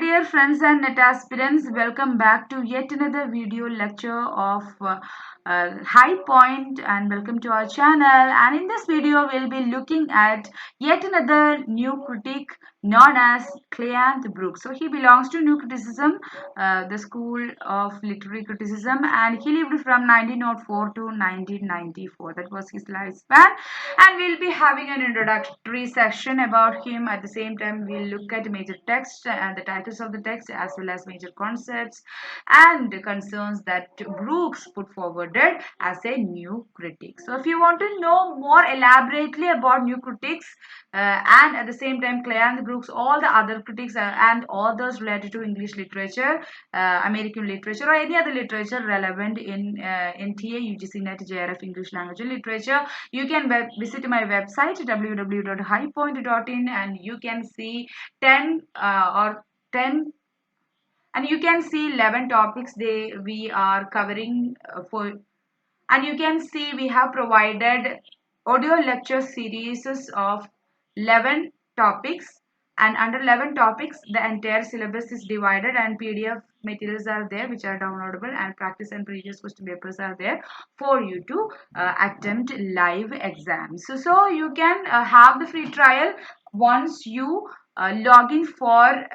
dear friends and net aspirants, welcome back to yet another video lecture of High Point, and welcome to our channel. And in this video, we'll be looking at yet another new critic known as Cleanth Brooks. So he belongs to New Criticism, the school of literary criticism, and he lived from 1904 to 1994. That was his lifespan. And we'll be having an introductory section about him. At the same time, we'll look at major text and the titles of the text, as well as major concepts and concerns that Brooks put forwarded as a new critic. So if you want to know more elaborately about new critics, and at the same time Cleanth Brooks, all the other critics and authors related to English literature, American literature, or any other literature relevant in NTA, UGC, NET, JRF, English language and literature, you can visit my website www.highpoint.in, and you can see 10 and you can see 11 topics we are covering for, and you can see we have provided audio lecture series of 11 topics, and under 11 topics the entire syllabus is divided, and PDF materials are there which are downloadable, and practice and previous question papers are there for you to attempt live exams. So you can have the free trial once you log in for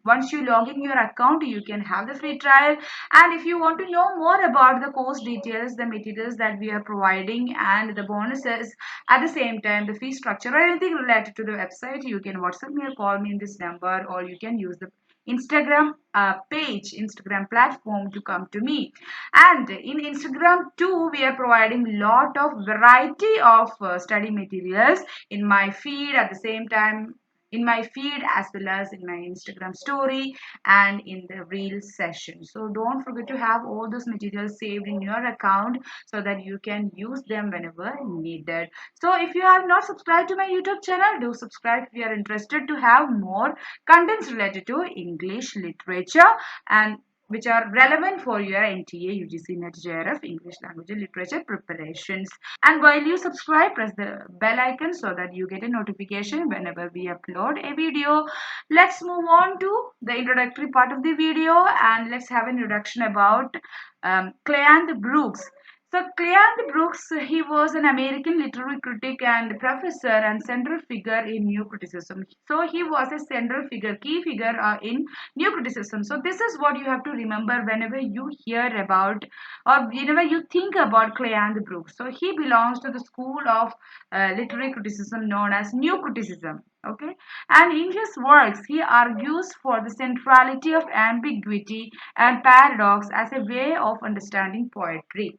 once you log in your account. You can have the free trial. And if you want to know more about the course details, the materials that we are providing, and the bonuses, at the same time the fee structure or anything related to the website, you can WhatsApp me or call me in this number, or you can use the Instagram Instagram platform to come to me. And in Instagram too, we are providing lot of variety of study materials in my feed, at the same time in my feed, as well as in my Instagram story and in the reel session. So don't forget to have all those materials saved in your account so that you can use them whenever needed. So if you have not subscribed to my YouTube channel, do subscribe if you are interested to have more contents related to English literature, and which are relevant for your NTA, UGC, NET, JRF, English language and literature preparations. And while you subscribe, press the bell icon so that you get a notification whenever we upload a video. Let's move on to the introductory part of the video, and let's have an introduction about Cleanth Brooks. So Cleanth Brooks, he was an American literary critic and professor and central figure in New Criticism. So he was a central figure, key figure in New Criticism. So this is what you have to remember whenever you hear about, or whenever you think about Cleanth Brooks. So he belongs to the school of literary criticism known as New Criticism. Okay, and in his works he argues for the centrality of ambiguity and paradox as a way of understanding poetry.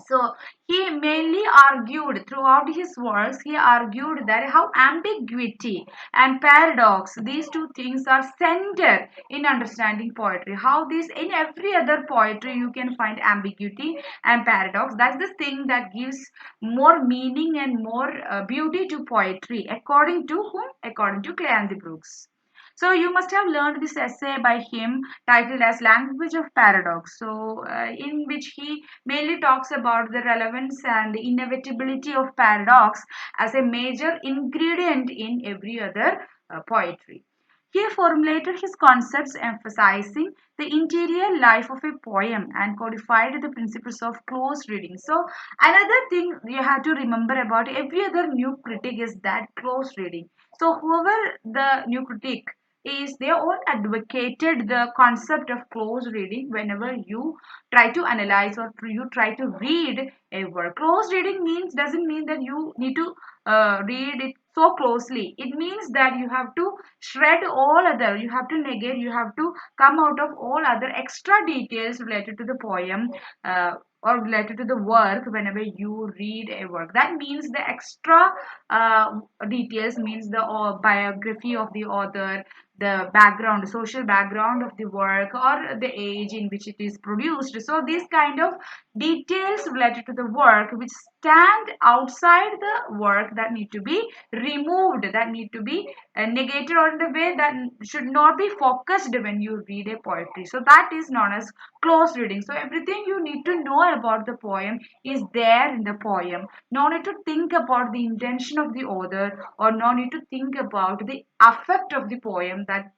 So he mainly argued throughout his works, he argued that how ambiguity and paradox, these two things are centered in understanding poetry. How this, in every other poetry you can find ambiguity and paradox. That's the thing that gives more meaning and more beauty to poetry, according to whom? According to Cleanth Brooks. So you must have learned this essay by him titled as Language of Paradox. So in which he mainly talks about the relevance and the inevitability of paradox as a major ingredient in every other poetry. He formulated his concepts emphasizing the interior life of a poem and codified the principles of close reading. So another thing you have to remember about every other new critic is that close reading. So whoever the new critic is, they all advocated the concept of close reading whenever you try to analyze or you try to read a work. Close reading means, doesn't mean that you need to read it so closely. It means that you have to shred all other, you have to negate, you have to come out of all other extra details related to the poem, or related to the work whenever you read a work. That means the extra details means the biography of the author, the background, social background of the work, or the age in which it is produced. So these kind of details related to the work which stand outside the work, that need to be removed, that need to be negated, or in the way that should not be focused when you read a poetry. So that is known as close reading. So everything you need to know about the poem is there in the poem. No need to think about the intention of the author, or no need to think about the effect of the poem that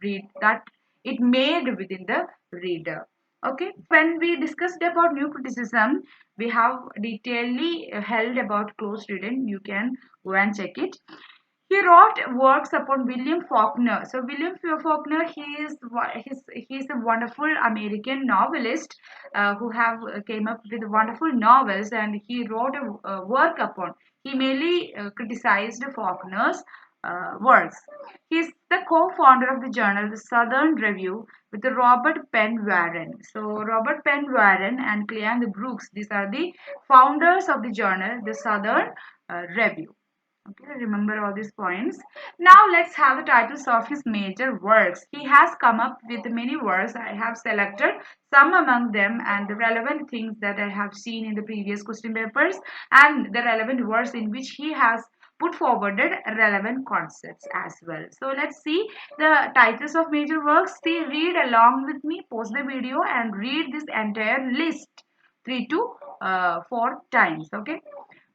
read that it made within the reader. Okay, when we discussed about new criticism, we have detailedly held about close reading. You can go and check it. He wrote works upon William Faulkner. So William Faulkner, he is a wonderful American novelist who have came up with wonderful novels, and he wrote a work upon. He mainly criticized Faulkner's works. He is the co-founder of the journal, the Southern Review, with the Robert Penn Warren. So Robert Penn Warren and Cleanth Brooks, these are the founders of the journal, the Southern Review. Okay, remember all these points. Now let's have the titles of his major works. He has come up with many works. I have selected some among them and the relevant things that I have seen in the previous question papers, and the relevant works in which he has put forwarded relevant concepts as well. So let's see the titles of major works. See, read along with me, pause the video and read this entire list 3 to 4 times. Okay.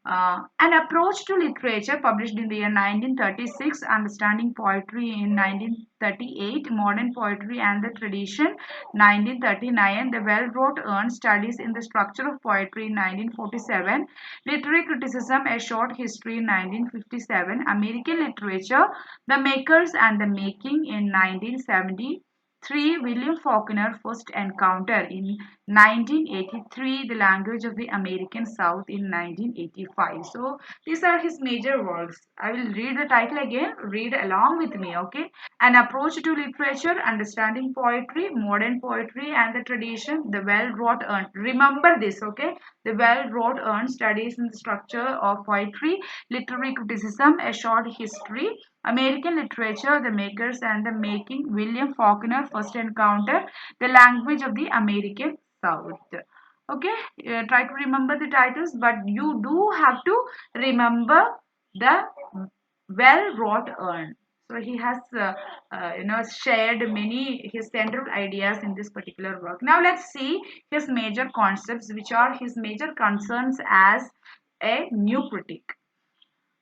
An Approach to Literature, published in the year 1936, Understanding Poetry in 1938, Modern Poetry and the Tradition 1939, The Well-Wrought Urn, Studies in the Structure of Poetry in 1947, Literary Criticism, A Short History in 1957, American Literature, The Makers and the Making in 1970, 3. William Faulkner First Encounter in 1983, The Language of the American South in 1985. So these are his major works. I will read the title again. Read along with me, okay? An Approach to Literature, Understanding Poetry, Modern Poetry and the Tradition, The Well-Wrought Urn. Remember this, okay? The Well-Wrought Urn, Studies in the Structure of Poetry, Literary Criticism, A Short History, American Literature, The Makers and the Making, William Faulkner First Encounter, The Language of the American South. Okay, try to remember the titles, but you do have to remember the well-wrought urn. So he has shared many his central ideas in this particular work. Now let's see his major concepts, which are his major concerns as a new critic.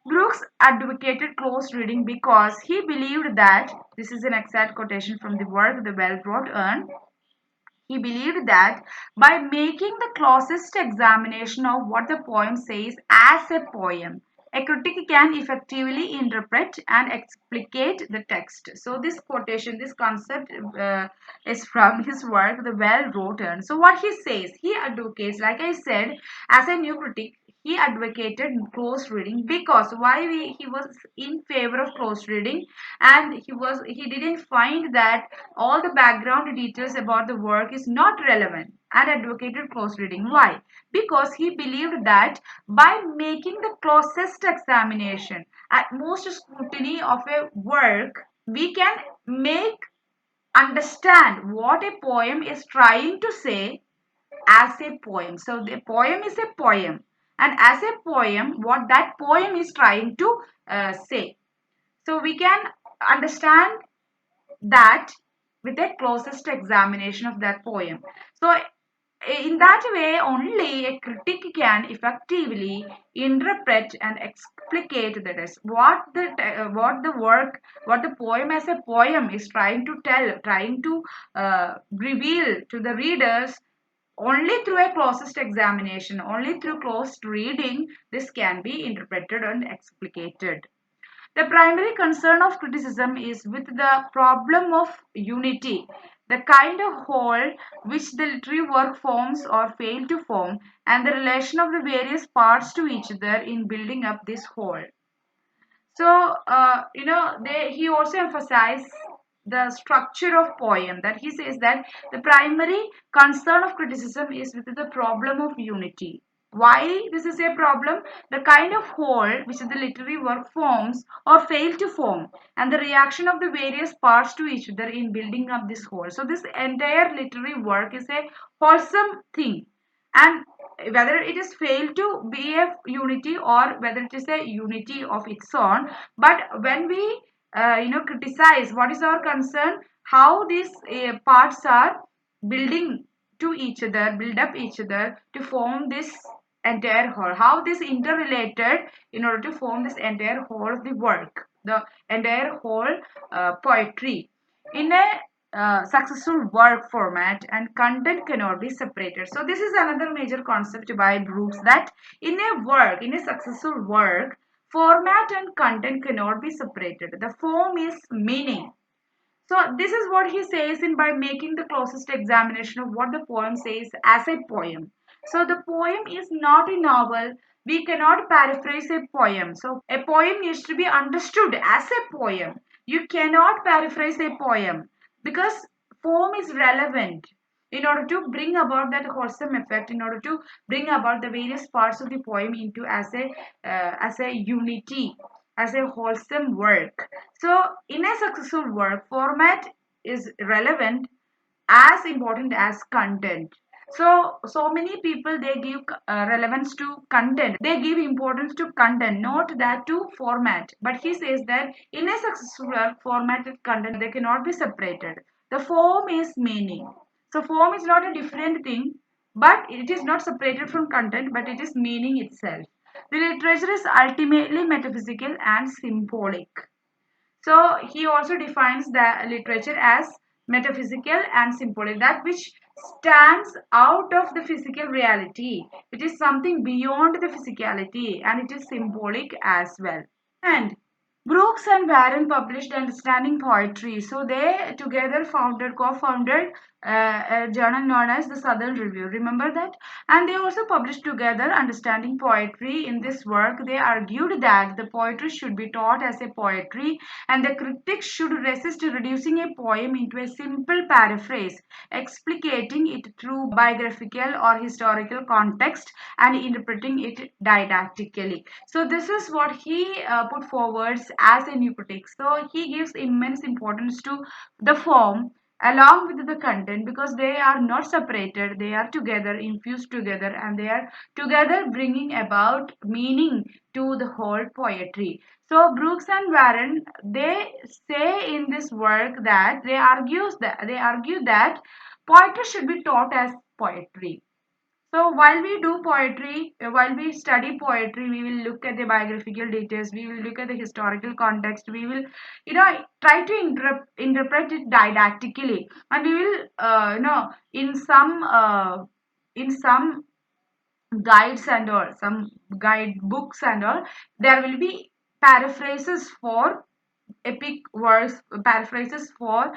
Brooks advocated close reading because he believed that, this is an exact quotation from the work The Well-Wrought Urn, he believed that by making the closest examination of what the poem says as a poem, a critic can effectively interpret and explicate the text. So this quotation, this concept is from his work, The Well-Wrought Urn. So what he says, he advocates, like I said, as a new critic, he advocated close reading because he was in favor of close reading, and he didn't find that all the background details about the work is not relevant, and advocated close reading. Why? Because he believed that by making the closest examination, at most scrutiny of a work, we can make understand what a poem is trying to say as a poem. So the poem is a poem, and as a poem, what that poem is trying to say. So we can understand that with a closest examination of that poem. So in that way only a critic can effectively interpret and explicate the text, what the poem as a poem is trying to tell, trying to reveal to the readers. Only through a closest examination, only through close reading, this can be interpreted and explicated. The primary concern of criticism is with the problem of unity, the kind of whole which the literary work forms or fail to form, and the relation of the various parts to each other in building up this whole. So, he also emphasized the structure of poem, that he says that the primary concern of criticism is with the problem of unity. Why this is a problem? The kind of whole which the literary work forms or fail to form, and the reaction of the various parts to each other in building up this whole. So this entire literary work is a wholesome thing, and whether it is failed to be a unity or whether it is a unity of its own. But when we criticize, what is our concern? How these parts are building to each other, build up each other to form this entire whole. How this interrelated in order to form this entire whole of the work, the entire whole poetry. In a successful work, format and content cannot be separated. So this is another major concept by Brooks, that in a work, in a successful work, format and content cannot be separated. The form is meaning. So this is what he says in by making the closest examination of what the poem says as a poem. So the poem is not a novel. We cannot paraphrase a poem. So a poem needs to be understood as a poem. You cannot paraphrase a poem because form is relevant in order to bring about that wholesome effect, in order to bring about the various parts of the poem into as a unity, as a wholesome work. So in a successful work, format is relevant, as important as content. So many people, they give relevance to content, they give importance to content, not that to format. But he says that in a successful work, format and content, they cannot be separated. The form is meaning. So form is not a different thing, but it is not separated from content, but it is meaning itself. The literature is ultimately metaphysical and symbolic. So he also defines the literature as metaphysical and symbolic, that which stands out of the physical reality. It is something beyond the physicality, and it is symbolic as well. And Brooks and Warren published Understanding Poetry. So they together co-founded a journal known as the Southern Review. Remember that? And they also published together Understanding Poetry. In this work, they argued that the poetry should be taught as a poetry, and the critic should resist reducing a poem into a simple paraphrase, explicating it through biographical or historical context and interpreting it didactically. So this is what he put forwards as a new critic. So he gives immense importance to the form along with the content, because they are not separated, they are together, infused together, and they are together bringing about meaning to the whole poetry. So Brooks and Warren, they say in this work that they argue that poetry should be taught as poetry. So while we do poetry, while we study poetry, we will look at the biographical details, we will look at the historical context, we will, try to interpret it didactically, and we will, in some guides and all, some guide books and all, there will be paraphrases for epic verse, paraphrases for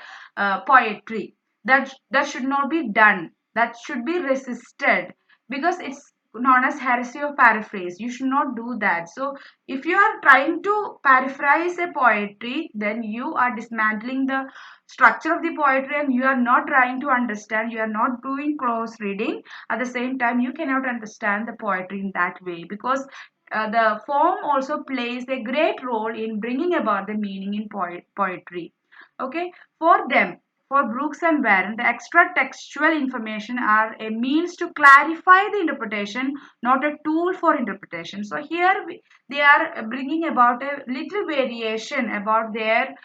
poetry. That should not be done, that should be resisted, because it's known as heresy of paraphrase. You should not do that. So if you are trying to paraphrase a poetry, then you are dismantling the structure of the poetry, and you are not trying to understand, you are not doing close reading. At the same time, you cannot understand the poetry in that way, because the form also plays a great role in bringing about the meaning in poetry. Okay, for them, for Brooks and Warren, the extra textual information are a means to clarify the interpretation, not a tool for interpretation. So here they are bringing about a little variation about their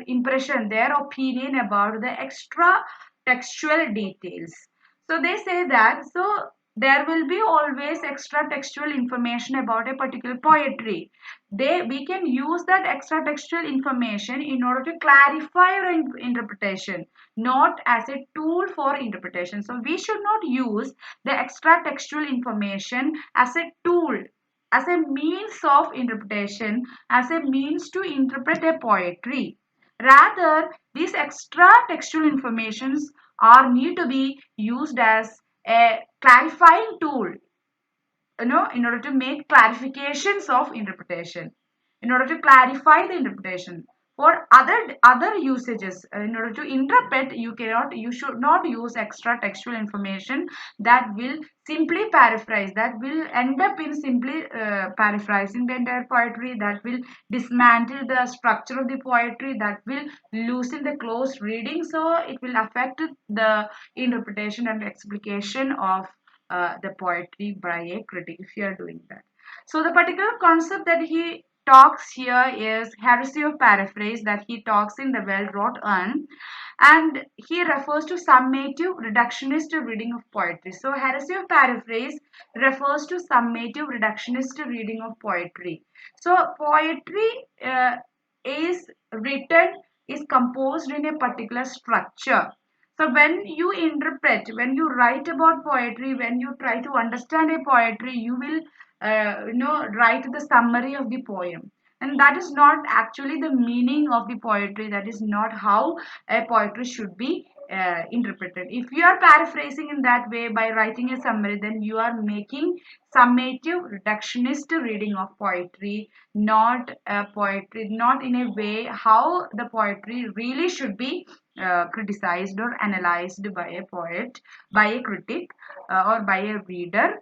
impression, their opinion about the extra textual details. So they say that, so there will be always extra textual information about a particular poetry. We can use that extra textual information in order to clarify our interpretation, not as a tool for interpretation. So we should not use the extra textual information as a tool, as a means of interpretation, as a means to interpret a poetry. Rather, these extra textual informations are need to be used as a clarifying tool, in order to make clarifications of interpretation, in order to clarify the interpretation. For other usages, in order to interpret, you should not use extra textual information that will simply paraphrase, that will end up in simply paraphrasing the entire poetry, that will dismantle the structure of the poetry, that will loosen the close reading, so it will affect the interpretation and explication of the poetry by a critic if you are doing that. So the particular concept that he talks here is heresy of paraphrase, that he talks in the well-wrought urn, and he refers to summative reductionist reading of poetry. So heresy of paraphrase refers to summative reductionist reading of poetry. So poetry is written, is composed in a particular structure. So when you interpret, when you write about poetry, when you try to understand a poetry, you will write the summary of the poem, and that is not actually the meaning of the poetry. That is not how a poetry should be interpreted. If you are paraphrasing in that way by writing a summary, then you are making summative reductionist reading of poetry, not poetry, not in a way how the poetry really should be criticized or analyzed by a poet, by a critic, or by a reader,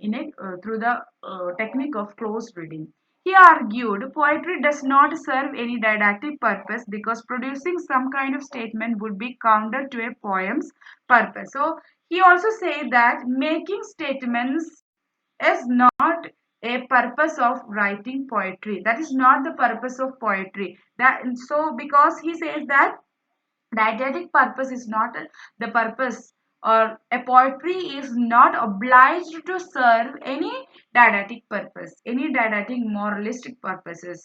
in a through the technique of close reading. He argued poetry does not serve any didactic purpose because producing some kind of statement would be counter to a poem's purpose. So he also said that making statements is not a purpose of writing poetry. That is not the purpose of poetry. That, so because he says that didactic purpose is not the purpose, or a poetry is not obliged to serve any didactic purpose, any didactic moralistic purposes,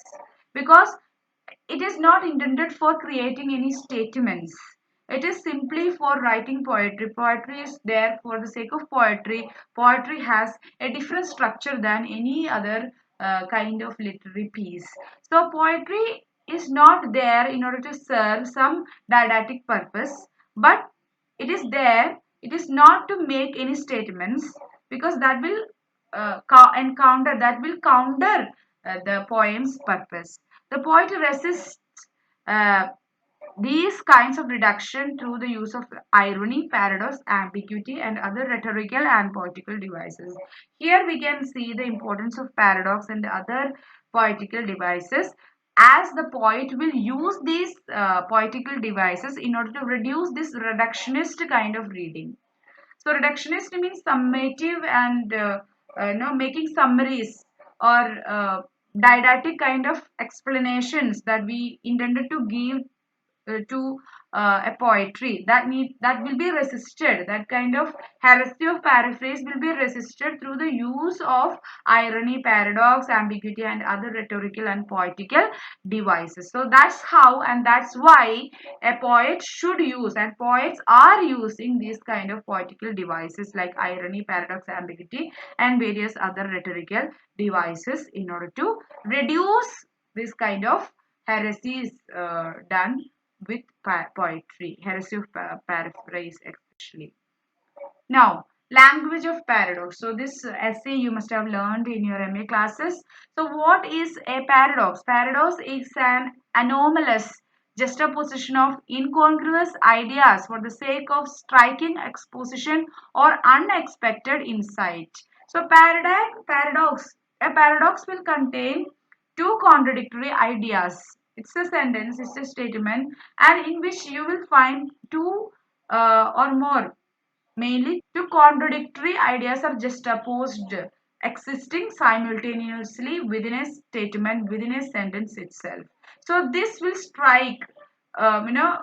because it is not intended for creating any statements. It is simply for writing poetry. Poetry is there for the sake of poetry. Poetry has a different structure than any other kind of literary piece. So poetry is not there in order to serve some didactic purpose, but it is there. It is not to make any statements, because that will encounter, that will counter the poem's purpose. The poet resists uh, these kinds of reduction through the use of irony, paradox, ambiguity, and other rhetorical and poetical devices. Here we can see the importance of paradox and other poetical devices, as the poet will use these poetical devices in order to reduce this reductionist kind of reading. So reductionist means summative and making summaries, or didactic kind of explanations that we intended to give to a poetry, that will be resisted. That kind of heresy of paraphrase will be resisted through the use of irony, paradox, ambiguity, and other rhetorical and poetical devices. So that's how, and that's why a poet should use, and poets are using these kind of poetical devices like irony, paradox, ambiguity, and various other rhetorical devices in order to reduce this kind of heresies done with poetry, heresy of paraphrase especially. Now, language of paradox. So this essay you must have learned in your MA classes. So what is a paradox? Paradox is an anomalous juxtaposition of incongruous ideas for the sake of striking exposition or unexpected insight. So a paradox will contain two contradictory ideas. It's a sentence, it's a statement, and in which you will find two or more, mainly two contradictory ideas are juxtaposed, existing simultaneously within a statement, within a sentence itself. So this will strike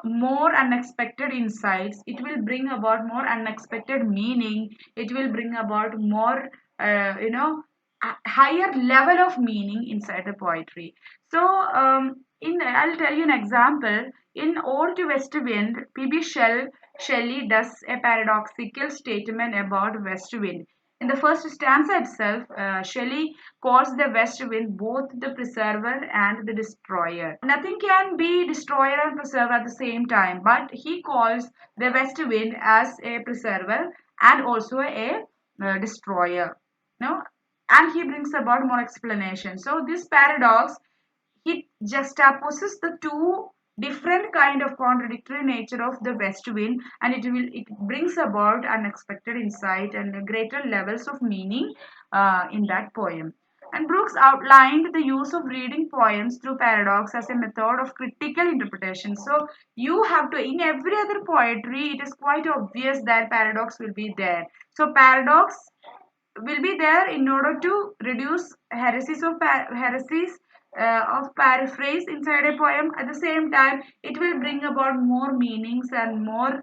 more unexpected insights. It will bring about more unexpected meaning. It will bring about more a higher level of meaning inside the poetry. So in I'll tell you an example. In Ode to West Wind, Shelley does a paradoxical statement about west wind. In the first stanza itself, Shelley calls the west wind both the preserver and the destroyer. Nothing can be destroyer and preserver at the same time, but he calls the west wind as a preserver and also a destroyer. No, and he brings about more explanation. So this paradox, juxtaposes the two different kind of contradictory nature of the west wind, and it brings about unexpected insight and greater levels of meaning in that poem. And Brooks outlined the use of reading poems through paradox as a method of critical interpretation. So you have to, in every other poetry, it is quite obvious that paradox will be there. So paradox will be there in order to reduce heresies of paraphrase inside a poem. At the same time, it will bring about more meanings and more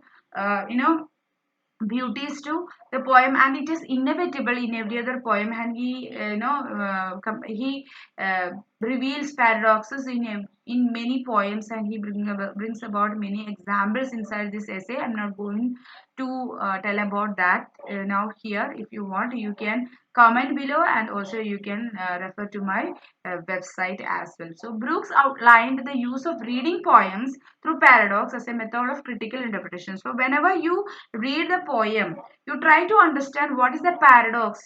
beauties to the poem, and it is inevitable in every other poem. And he he uh, reveals paradoxes in many poems, and he brings about many examples inside this essay. I'm not going to tell about that now here. If you want, you can comment below, and also you can refer to my website as well. So Brooks outlined the use of reading poems through paradox as a method of critical interpretation. So whenever you read the poem, you try to understand what is the paradox,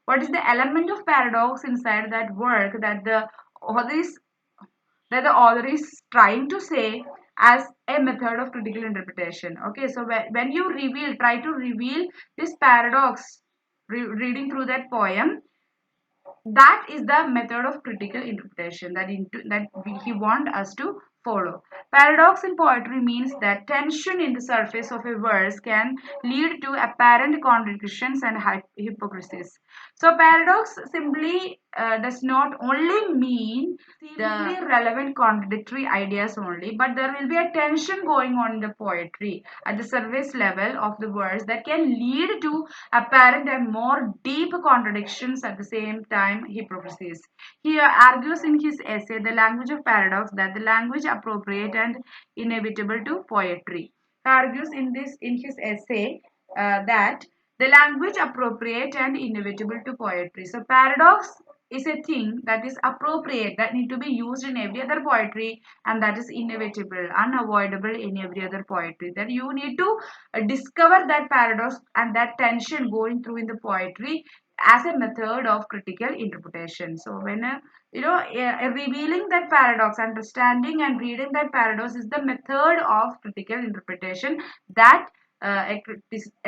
what is the element of paradox inside that work author is that the author is trying to say as a method of critical interpretation. Okay, so when you try to reveal this paradox, reading through that poem, that is the method of critical interpretation he want us to follow. Paradox in poetry means that tension in the surface of a verse can lead to apparent contradictions and hypocrisies. So paradox simply does not only mean seemingly relevant contradictory ideas only, but there will be a tension going on in the poetry at the surface level of the verse that can lead to apparent and more deep contradictions, at the same time hypocrisies. He argues in his essay The Language of Paradox that the language appropriate and inevitable to poetry. He argues in his essay that the language appropriate and inevitable to poetry. So paradox is a thing that is appropriate, that need to be used in every other poetry, and that is inevitable, unavoidable in every other poetry. That you need to discover that paradox and that tension going through in the poetry as a method of critical interpretation. So when revealing that paradox, understanding and reading that paradox is the method of critical interpretation that a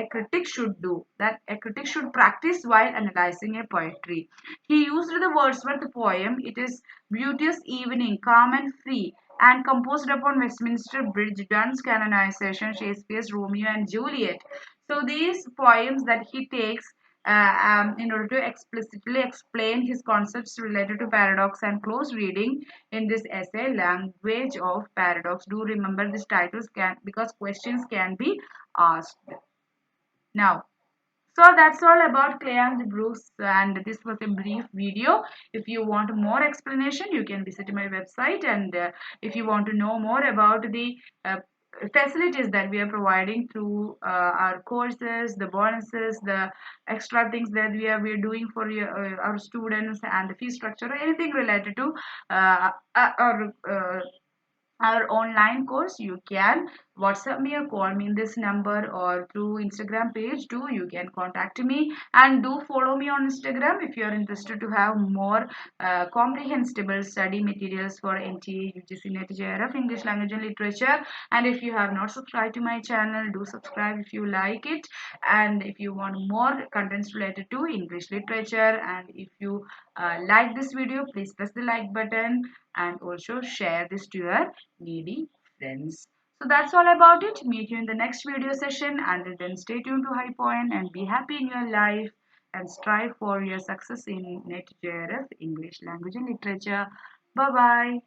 critic should do, that a critic should practice while analyzing a poetry. He used the Wordsworth poem, it is Beauteous Evening, calm and free, and composed upon Westminster Bridge, Donne's canonization, Shakespeare's Romeo and Juliet. So these poems that he takes in order to explicitly explain his concepts related to paradox and close reading in this essay, Language of Paradox. Do remember these titles because questions can be asked. Now, so that's all about Cleanth Brooks, and this was a brief video. If you want more explanation, you can visit my website, and if you want to know more about the facilities that we are providing through our courses, the bonuses, the extra things that we're doing for our students, and the fee structure, or anything related to our online course, you can WhatsApp me or call me in this number, or through Instagram page too. You can contact me, and do follow me on Instagram if you are interested to have more comprehensible study materials for NTA, UGC, NET, JRF, English language and literature. And if you have not subscribed to my channel, do subscribe if you like it. And if you want more contents related to English literature, and if you like this video, please press the like button, and also share this to your needy friends. So that's all about it. Meet you in the next video session. Until then, stay tuned to High Point and be happy in your life, and strive for your success in NET, JRF, English language and literature. Bye bye.